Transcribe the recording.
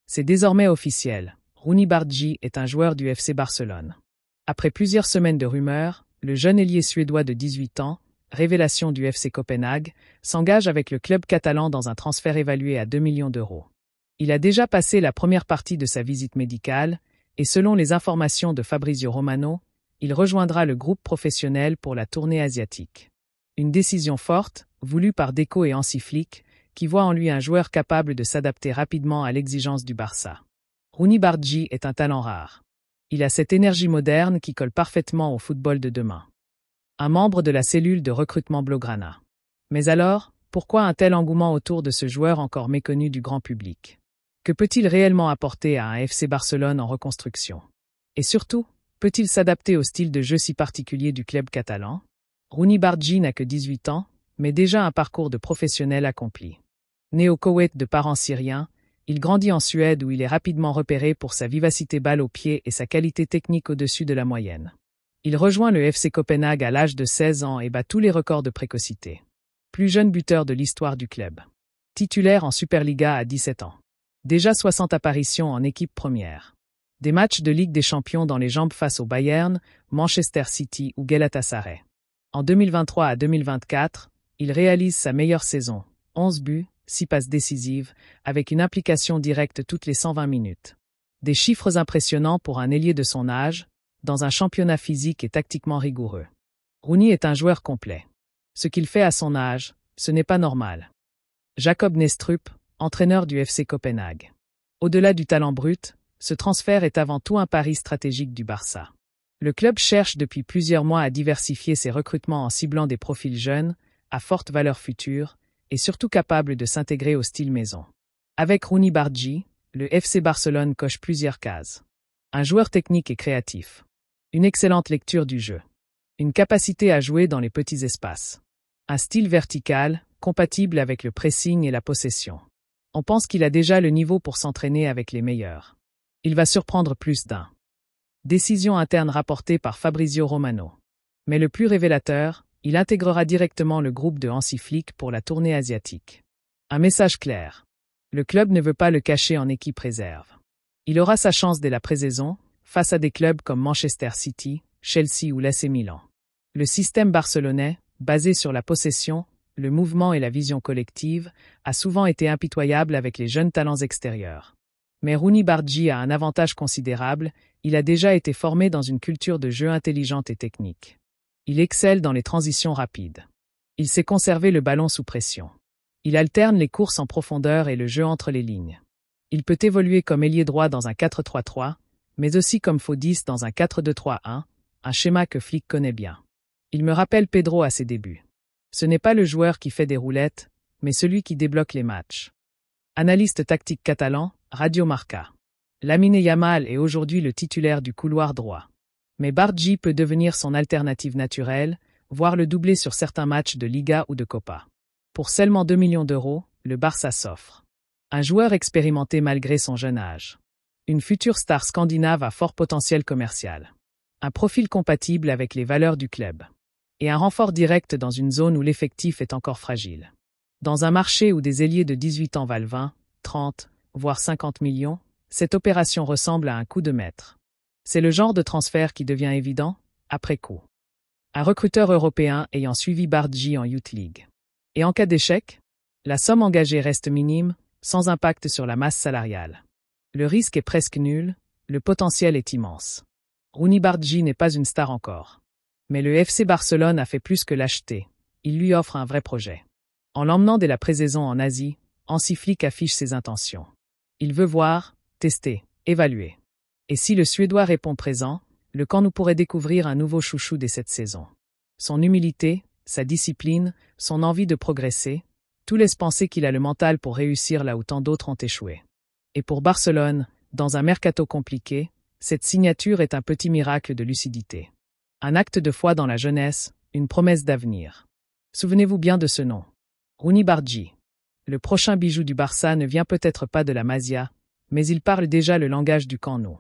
C'est désormais officiel, Rooney Bargi est un joueur du FC Barcelone. Après plusieurs semaines de rumeurs, le jeune ailier suédois de 18 ans, révélation du FC Copenhague, s'engage avec le club catalan dans un transfert évalué à 2 millions d'euros. Il a déjà passé la première partie de sa visite médicale, et selon les informations de Fabrizio Romano, il rejoindra le groupe professionnel pour la tournée asiatique. Une décision forte, voulue par Deco et Hansi Flick, qui voit en lui un joueur capable de s'adapter rapidement à l'exigence du Barça. Rooney Bargi est un talent rare. Il a cette énergie moderne qui colle parfaitement au football de demain. Un membre de la cellule de recrutement Blaugrana. Mais alors, pourquoi un tel engouement autour de ce joueur encore méconnu du grand public? Que peut-il réellement apporter à un FC Barcelone en reconstruction? Et surtout, peut-il s'adapter au style de jeu si particulier du club catalan? Rooney Bargi n'a que 18 ans, mais déjà un parcours de professionnel accompli. Né au Koweït de parents syriens, il grandit en Suède où il est rapidement repéré pour sa vivacité balle au pied et sa qualité technique au-dessus de la moyenne. Il rejoint le FC Copenhague à l'âge de 16 ans et bat tous les records de précocité. Plus jeune buteur de l'histoire du club. Titulaire en Superliga à 17 ans. Déjà 60 apparitions en équipe première. Des matchs de Ligue des Champions dans les jambes face au Bayern, Manchester City ou Galatasaray. En 2023 à 2024, il réalise sa meilleure saison. 11 buts, 6 passes décisives, avec une implication directe toutes les 120 minutes. Des chiffres impressionnants pour un ailier de son âge, dans un championnat physique et tactiquement rigoureux. Rooney est un joueur complet. Ce qu'il fait à son âge, ce n'est pas normal. Jacob Nestrup, entraîneur du FC Copenhague. Au-delà du talent brut, ce transfert est avant tout un pari stratégique du Barça. Le club cherche depuis plusieurs mois à diversifier ses recrutements en ciblant des profils jeunes, à forte valeur future, et surtout capables de s'intégrer au style maison. Avec Rooney Bargi, le FC Barcelone coche plusieurs cases. Un joueur technique et créatif. Une excellente lecture du jeu. Une capacité à jouer dans les petits espaces. Un style vertical, compatible avec le pressing et la possession. On pense qu'il a déjà le niveau pour s'entraîner avec les meilleurs. Il va surprendre plus d'un. Décision interne rapportée par Fabrizio Romano. Mais le plus révélateur, il intégrera directement le groupe de Hansi Flick pour la tournée asiatique. Un message clair. Le club ne veut pas le cacher en équipe réserve. Il aura sa chance dès la pré-saison, face à des clubs comme Manchester City, Chelsea ou l'AC Milan. Le système barcelonais, basé sur la possession, le mouvement et la vision collective, a souvent été impitoyable avec les jeunes talents extérieurs. Mais Rooney Bargi a un avantage considérable, il a déjà été formé dans une culture de jeu intelligente et technique. Il excelle dans les transitions rapides. Il sait conserver le ballon sous pression. Il alterne les courses en profondeur et le jeu entre les lignes. Il peut évoluer comme ailier droit dans un 4-3-3, mais aussi comme faux 10 dans un 4-2-3-1, un schéma que Flick connaît bien. Il me rappelle Pedro à ses débuts. Ce n'est pas le joueur qui fait des roulettes, mais celui qui débloque les matchs. Analyste tactique catalan, Radio Marca. Lamine Yamal est aujourd'hui le titulaire du couloir droit. Mais Bargi peut devenir son alternative naturelle, voire le doubler sur certains matchs de Liga ou de Copa. Pour seulement 2 millions d'euros, le Barça s'offre. Un joueur expérimenté malgré son jeune âge. Une future star scandinave à fort potentiel commercial. Un profil compatible avec les valeurs du club. Et un renfort direct dans une zone où l'effectif est encore fragile. Dans un marché où des ailiers de 18 ans valent 20, 30, voire 50 millions, cette opération ressemble à un coup de maître. C'est le genre de transfert qui devient évident, après coup. Un recruteur européen ayant suivi Bargi en Youth League. Et en cas d'échec, la somme engagée reste minime, sans impact sur la masse salariale. Le risque est presque nul, le potentiel est immense. Rooney Bargi n'est pas une star encore. Mais le FC Barcelone a fait plus que l'acheter. Il lui offre un vrai projet. En l'emmenant dès la pré-saison en Asie, Hansi Flick affiche ses intentions. Il veut voir, tester, évaluer. Et si le Suédois répond présent, le camp nous pourrait découvrir un nouveau chouchou dès cette saison. Son humilité, sa discipline, son envie de progresser, tout laisse penser qu'il a le mental pour réussir là où tant d'autres ont échoué. Et pour Barcelone, dans un mercato compliqué, cette signature est un petit miracle de lucidité. Un acte de foi dans la jeunesse, une promesse d'avenir. Souvenez-vous bien de ce nom. Rooney Bargi. Le prochain bijou du Barça ne vient peut-être pas de la Masia, mais il parle déjà le langage du camp nou.